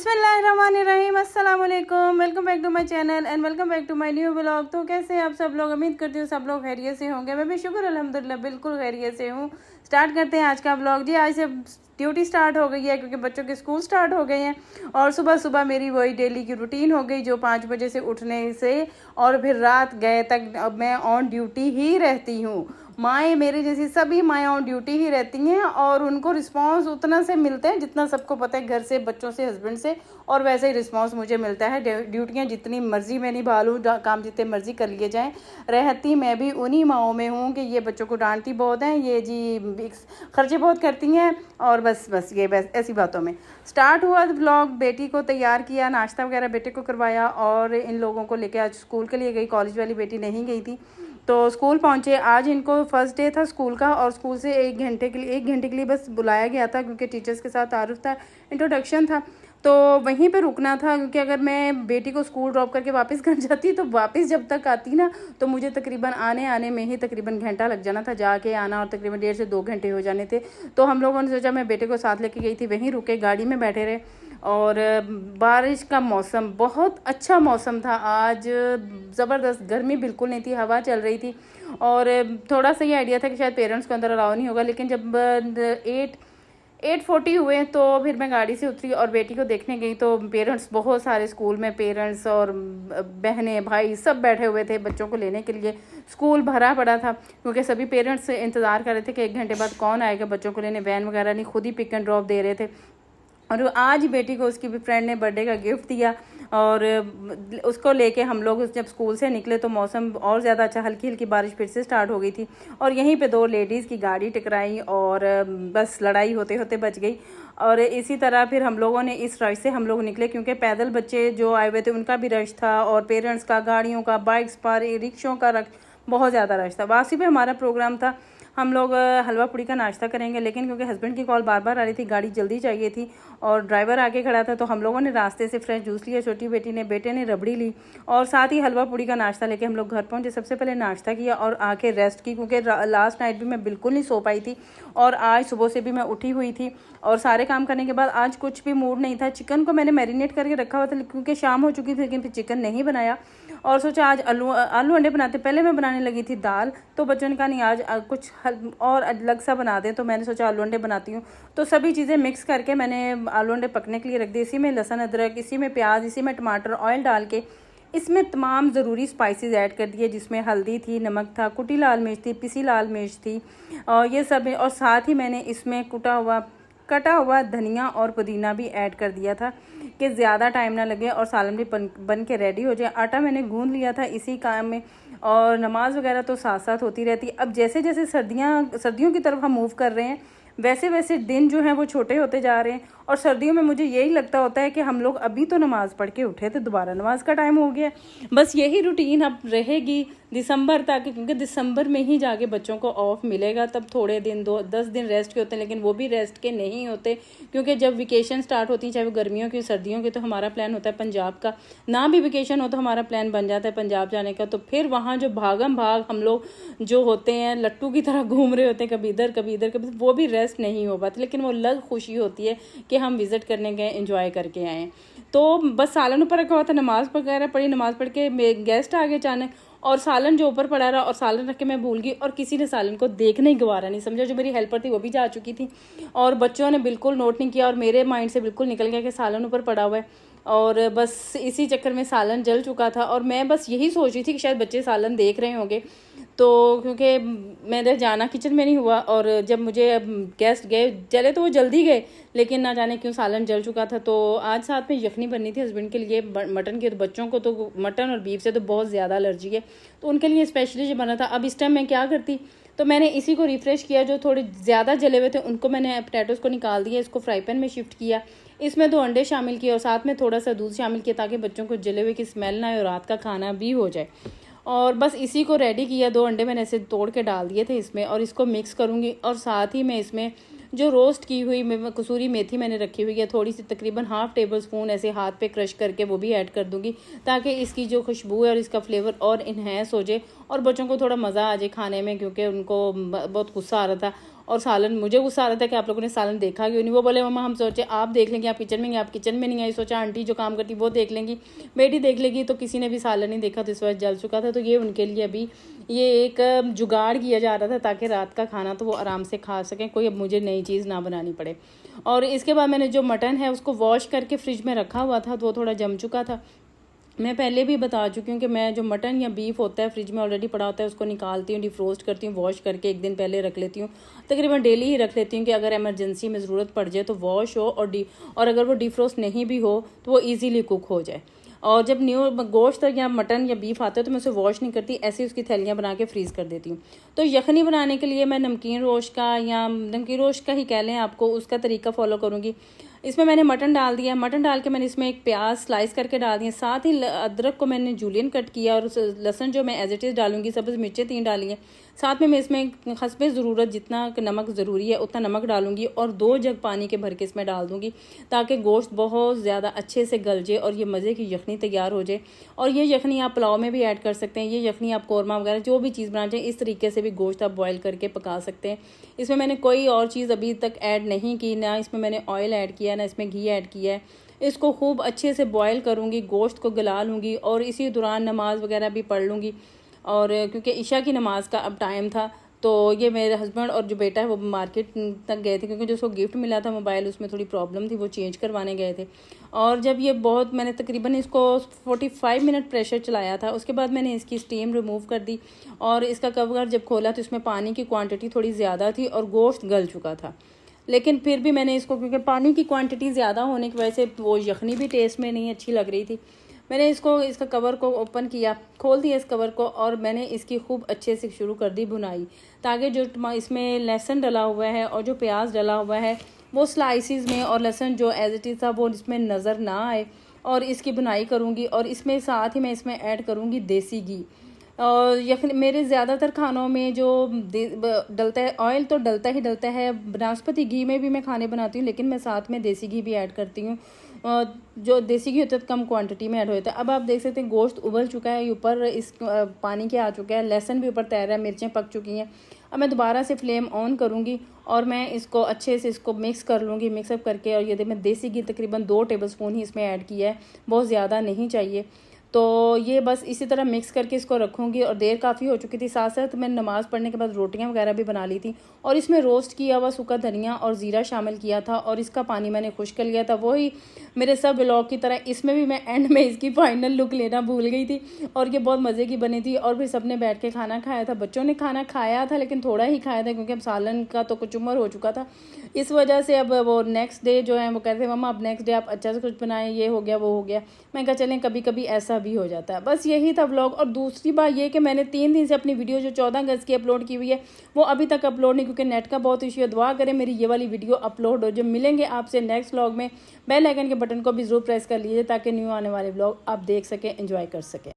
बिस्मिल्लाहिर्रहमानिर्रहीम, अस्सलाम वालेकुम। Welcome back to my channel and welcome back to my new vlog. तो कैसे हैं आप सब लोग? उम्मीद करती हूँ सब लोग खैरियत से होंगे। मैं भी शुक्र अल्हम्दुलिल्लाह बिल्कुल खैरियत से हूँ। स्टार्ट करते हैं आज का व्लॉग। जी आज से ड्यूटी स्टार्ट हो गई है क्योंकि बच्चों के स्कूल स्टार्ट हो गए हैं और सुबह सुबह मेरी वही डेली की रूटीन हो गई जो 5 बजे से उठने से और फिर रात गए तक अब मैं ऑन ड्यूटी ही रहती हूँ। माएँ मेरी जैसी सभी माएँ ऑन ड्यूटी ही रहती हैं और उनको रिस्पांस उतना से मिलते हैं जितना सबको पता है, घर से, बच्चों से, हस्बैंड से, और वैसे ही रिस्पांस मुझे मिलता है। ड्यूटियाँ जितनी मर्जी मैं निभा लूँ, काम जितने मर्जी कर लिए जाएँ, रहती मैं भी उन्हीं माओं में हूँ कि ये बच्चों को डांटती बहुत हैं, ये जी खर्चे बहुत करती हैं और बस ये ऐसी बातों में स्टार्ट हुआ व्लॉग। बेटी को तैयार किया, नाश्ता वगैरह बेटे को करवाया और इन लोगों को लेके आज स्कूल के लिए गई। कॉलेज वाली बेटी नहीं गई थी तो स्कूल पहुंचे। आज इनको फर्स्ट डे था स्कूल का और स्कूल से एक घंटे के लिए बस बुलाया गया था क्योंकि टीचर्स के साथ तारुफ था, इंट्रोडक्शन था, तो वहीं पे रुकना था क्योंकि अगर मैं बेटी को स्कूल ड्रॉप करके वापस घर जाती तो वापस जब तक आती ना तो मुझे तकरीबन आने में ही तकरीबन घंटा लग जाना था, जाके आना, और तकरीबन 1.5 से 2 घंटे हो जाने थे। तो हम लोगों ने सोचा मैं बेटे को साथ लेके गई थी, वहीं रुके, गाड़ी में बैठे रहे और बारिश का मौसम, बहुत अच्छा मौसम था आज, ज़बरदस्त, गर्मी बिल्कुल नहीं थी, हवा चल रही थी और थोड़ा सा ये आइडिया था कि शायद पेरेंट्स को अंदर अलाउ नहीं होगा, लेकिन जब 8:40 हुए तो फिर मैं गाड़ी से उतरी और बेटी को देखने गई तो पेरेंट्स, बहुत सारे स्कूल में पेरेंट्स और बहनें भाई सब बैठे हुए थे बच्चों को लेने के लिए। स्कूल भरा पड़ा था क्योंकि सभी पेरेंट्स इंतज़ार कर रहे थे कि 1 घंटे बाद कौन आएगा बच्चों को लेने। वैन वगैरह नहीं, खुद ही पिक एंड ड्रॉप दे रहे थे। और आज बेटी को उसकी भी फ्रेंड ने बर्थडे का गिफ्ट दिया और उसको लेके हम लोग जब स्कूल से निकले तो मौसम और ज़्यादा अच्छा, हल्की हल्की बारिश फिर से स्टार्ट हो गई थी और यहीं पे 2 लेडीज़ की गाड़ी टकराई और बस लड़ाई होते होते बच गई। और इसी तरह फिर हम लोगों ने इस रश से हम लोग निकले क्योंकि पैदल बच्चे जो आए हुए थे उनका भी रश था और पेरेंट्स का, गाड़ियों का, बाइक्स पर, रिक्शों का बहुत ज़्यादा रश था। वापसी पे हमारा प्रोग्राम था, हम लोग हलवा पूड़ी का नाश्ता करेंगे, लेकिन क्योंकि हस्बैंड की कॉल बार बार आ रही थी, गाड़ी जल्दी चाहिए थी और ड्राइवर आगे खड़ा था तो हम लोगों ने रास्ते से फ्रेश जूस लिया, छोटी बेटी ने, बेटे ने रबड़ी ली और साथ ही हलवा पूड़ी का नाश्ता लेके हम लोग घर पहुंचे। सबसे पहले नाश्ता किया और आके रेस्ट की क्योंकि लास्ट नाइट भी मैं बिल्कुल नहीं सो पाई थी और आज सुबह से भी मैं उठी हुई थी और सारे काम करने के बाद आज कुछ भी मूड नहीं था। चिकन को मैंने मैरिनेट करके रखा हुआ था क्योंकि शाम हो चुकी थी, लेकिन फिर चिकन नहीं बनाया और सोचा आज आलू अंडे बनाते। पहले मैं बनाने लगी थी दाल तो बच्चों ने कहा नहीं आज कुछ और अलग सा बना दें, तो मैंने सोचा आलू अंडे बनाती हूँ। तो सभी चीज़ें मिक्स करके मैंने आलू अंडे पकने के लिए रख दिए। इसी में लहसुन अदरक, इसी में प्याज, इसी में टमाटर, ऑयल डाल के इसमें तमाम ज़रूरी स्पाइसेस ऐड कर दिए जिसमें हल्दी थी, नमक था, कुटी लाल मिर्च थी, पिसी लाल मिर्च थी और ये सब, और साथ ही मैंने इसमें कटा हुआ धनिया और पुदीना भी ऐड कर दिया था कि ज़्यादा टाइम ना लगे और सालन भी बन के रेडी हो जाए। आटा मैंने गूंद लिया था इसी काम में और नमाज वगैरह तो साथ साथ होती रहती। अब जैसे जैसे सर्दियों की तरफ हम मूव कर रहे हैं वैसे वैसे दिन जो हैं वो छोटे होते जा रहे हैं और सर्दियों में मुझे यही लगता होता है कि हम लोग अभी तो नमाज़ पढ़ के उठे थे, दोबारा नमाज का टाइम हो गया। बस यही रूटीन अब रहेगी दिसंबर तक क्योंकि दिसंबर में ही जाके बच्चों को ऑफ मिलेगा, तब थोड़े दिन 10 दिन रेस्ट के होते हैं, लेकिन वो भी रेस्ट के नहीं होते क्योंकि जब वेकेशन स्टार्ट होती है, चाहे वो गर्मियों की सर्दियों की, तो हमारा प्लान होता है पंजाब का। ना भी वेकेशन हो तो हमारा प्लान बन जाता है पंजाब जाने का। तो फिर वहाँ जो भागम भाग हम लोग जो होते हैं लट्टू की तरह घूम रहे होते हैं, कभी इधर कभी इधर कभी, वो भी रेस्ट नहीं हो पाती, लेकिन वो अलग खुशी होती है कि हम विज़िट करने गए, एंजॉय करके आए। तो बस सालन ऊपर रखा हुआ था, नमाज़ वगैरह पढ़ी, नमाज़ पढ़ के गेस्ट आ गए अचानक और सालन जो ऊपर पड़ा रहा और सालन रख के मैं भूल गई और किसी ने सालन को देखने ही गवारा नहीं समझा। जो मेरी हेल्पर थी वो भी जा चुकी थी और बच्चों ने बिल्कुल नोट नहीं किया और मेरे माइंड से बिल्कुल निकल गया कि सालन ऊपर पड़ा हुआ है और बस इसी चक्कर में सालन जल चुका था और मैं बस यही सोच रही थी कि शायद बच्चे सालन देख रहे होंगे। तो क्योंकि मेरे जाना किचन में नहीं हुआ और जब मुझे गेस्ट गए, चले तो वो जल्दी गए, लेकिन ना जाने क्यों सालन जल चुका था। तो आज साथ में यखनी बननी थी हस्बैंड के लिए मटन की, तो बच्चों को तो मटन और बीफ से तो बहुत ज़्यादा एलर्जी है, तो उनके लिए स्पेशली जो बना था। अब इस टाइम मैं क्या करती, तो मैंने इसी को रिफ़्रेश किया, जो थोड़े ज़्यादा जले हुए थे उनको मैंने पोटैटोज़ को निकाल दिया, इसको फ्राई पैन में शिफ्ट किया, इसमें 2 अंडे शामिल किए और साथ में थोड़ा सा दूध शामिल किया ताकि बच्चों को जले हुए की स्मेल ना आए और रात का खाना भी हो जाए। और बस इसी को रेडी किया। 2 अंडे मैंने ऐसे तोड़ के डाल दिए थे इसमें और इसको मिक्स करूँगी और साथ ही मैं इसमें जो रोस्ट की हुई कसूरी मेथी मैंने रखी हुई है थोड़ी सी, तकरीबन ½ टेबल स्पून ऐसे हाथ पे क्रश करके वो भी ऐड कर दूंगी ताकि इसकी जो खुशबू है और इसका फ्लेवर और इन्हेंस हो जाए और बच्चों को थोड़ा मज़ा आ जाए खाने में, क्योंकि उनको बहुत गुस्सा आ रहा था और सालन, मुझे गुस्सा आ रहा था कि आप लोगों ने सालन देखा क्यों नहीं। वो बोले मम्मा हम सोचे आप देख लेंगे, आप किचन में गए, आप किचन में नहीं आई, सोचा आंटी जो काम करती वो देख लेंगी, बेटी देख लेगी, तो किसी ने भी सालन नहीं देखा, तो इस वजह जल चुका था। तो ये उनके लिए अभी ये एक जुगाड़ किया जा रहा था ताकि रात का खाना तो वो आराम से खा सकें, कोई अब मुझे नई चीज़ ना बनानी पड़े। और इसके बाद मैंने जो मटन है उसको वॉश करके फ्रिज में रखा हुआ था, तो वो थोड़ा जम चुका था। मैं पहले भी बता चुकी हूँ कि मैं जो मटन या बीफ होता है फ्रिज में ऑलरेडी पड़ा होता है उसको निकालती हूँ, डिफ्रोस्ट करती हूँ, वॉश करके एक दिन पहले रख लेती हूँ। तकरीबन डेली ही रख लेती हूँ कि अगर इमरजेंसी में ज़रूरत पड़ जाए तो वॉश हो और अगर वो डिफ्रोस्ट नहीं भी हो तो वो ईजीली कुक हो जाए। और जब न्यू गोश्त या मटन या बीफ आता है तो मैं उसे वॉश नहीं करती, ऐसे ही उसकी थैलियाँ बना के फ्रीज़ कर देती हूँ। तो यखनी बनाने के लिए मैं नमकीन रोश का या नमकीन रोश का ही कह लें आपको, उसका तरीका फॉलो करूँगी। इसमें मैंने मटन डाल दिया, मटन डाल के मैंने इसमें एक प्याज स्लाइस करके डाल दिया, साथ ही अदरक को मैंने जूलियन कट किया और लहसुन जो मैं एज इट इज़ डालूंगी, सब्ज़ मिर्चें 3 डाली हैं। साथ में मैं इसमें हस्बे ज़रूरत जितना नमक ज़रूरी है उतना नमक डालूंगी और 2 जग पानी के भर के इसमें डाल दूंगी ताकि गोश्त बहुत ज़्यादा अच्छे से गल जाए और ये मज़े की यखनी तैयार हो जाए। और ये यखनी आप पुलाव में भी ऐड कर सकते हैं, ये यखनी आप कौरमा वगैरह जो भी चीज़ बनाना चाहिए इस तरीके से भी गोश्त आप बॉयल करके पका सकते हैं। इसमें मैंने कोई और चीज़ अभी तक ऐड नहीं की, ना इसमें मैंने ऑयल ऐड किया ना इसमें घी ऐड किया है। इसको खूब अच्छे से बॉयल करूँगी, गोश्त को गला लूँगी और इसी दौरान नमाज वगैरह भी पढ़ लूँगी। और क्योंकि ईशा की नमाज का अब टाइम था तो ये मेरे हस्बैंड और जो बेटा है वो मार्केट तक गए थे क्योंकि जो उसको गिफ्ट मिला था मोबाइल उसमें थोड़ी प्रॉब्लम थी, वो चेंज करवाने गए थे। और जब ये बहुत मैंने तकरीबन इसको 45 मिनट प्रेशर चलाया था, उसके बाद मैंने इसकी स्टीम रिमूव कर दी और इसका कवर जब खोला तो इसमें पानी की क्वांटिटी थोड़ी ज़्यादा थी और गोश्त गल चुका था। लेकिन फिर भी मैंने इसको, क्योंकि पानी की क्वांटिटी ज़्यादा होने की वजह से वो यखनी भी टेस्ट में नहीं अच्छी लग रही थी, मैंने इसका कवर को ओपन किया, खोल दिया इस कवर को और मैंने इसकी खूब अच्छे से शुरू कर दी भुनाई, ताकि जो इसमें लहसुन डला हुआ है और जो प्याज डला हुआ है वो स्लाइसिस में और लहसुन जो एज इट इज़ था वो इसमें नज़र ना आए। और इसकी भुनाई करूँगी और इसमें साथ ही मैं इसमें ऐड करूँगी देसी घी। और यखनी मेरे ज़्यादातर खानों में जो डलता है, ऑयल तो डलता ही डलता है, बनास्पति घी में भी मैं खाने बनाती हूँ लेकिन मैं साथ में देसी घी भी ऐड करती हूँ। जो देसी घी होता है तो कम क्वांटिटी में ऐड होता है। अब आप देख सकते हैं गोश्त उबल चुका है, ऊपर इस पानी के आ चुका है, लहसुन भी ऊपर तैर रहा है, मिर्चें पक चुकी हैं। अब मैं दोबारा से फ्लेम ऑन करूँगी और मैं इसको अच्छे से इसको मिक्स कर लूँगी, मिक्सअप करके। और ये मैं देसी घी तकरीबन 2 टेबलस्पून ही इसमें ऐड किया है, बहुत ज़्यादा नहीं चाहिए। तो ये बस इसी तरह मिक्स करके इसको रखूँगी। और देर काफ़ी हो चुकी थी, साथ साथ मैंने नमाज़ पढ़ने के बाद रोटियां वगैरह भी बना ली थी और इसमें रोस्ट किया हुआ सूखा धनिया और ज़ीरा शामिल किया था और इसका पानी मैंने खुश कर लिया था। वही मेरे सब व्लॉग की तरह इसमें भी मैं एंड में इसकी फाइनल लुक लेना भूल गई थी और ये बहुत मज़े की बनी थी। और फिर सबने बैठ के खाना खाया था, बच्चों ने खाना खाया था लेकिन थोड़ा ही खाया था क्योंकि अब सालन का तो कुछ उम्र हो चुका था, इस वजह से। अब वो नेक्स्ट डे जो है वो कहते हैं मम्मा अब नेक्स्ट डे आप अच्छा से कुछ बनाएं, ये हो गया वो हो गया। मैं कहा चलें कभी कभी ऐसा भी हो जाता है। बस यही था व्लॉग। और दूसरी बात ये कि मैंने 3 दिन से अपनी वीडियो जो 14 गज़ की अपलोड की हुई है वो अभी तक अपलोड नहीं, क्योंकि नेट का बहुत इशू है। दुआ करें मेरी ये वाली वीडियो अपलोड हो। जब मिलेंगे आपसे नेक्स्ट व्लॉग में, बेल आइकन के बटन को भी ज़रूर प्रेस कर लीजिए ताकि न्यू आने वाले व्लॉग आप देख सकें, एंजॉय कर सकें।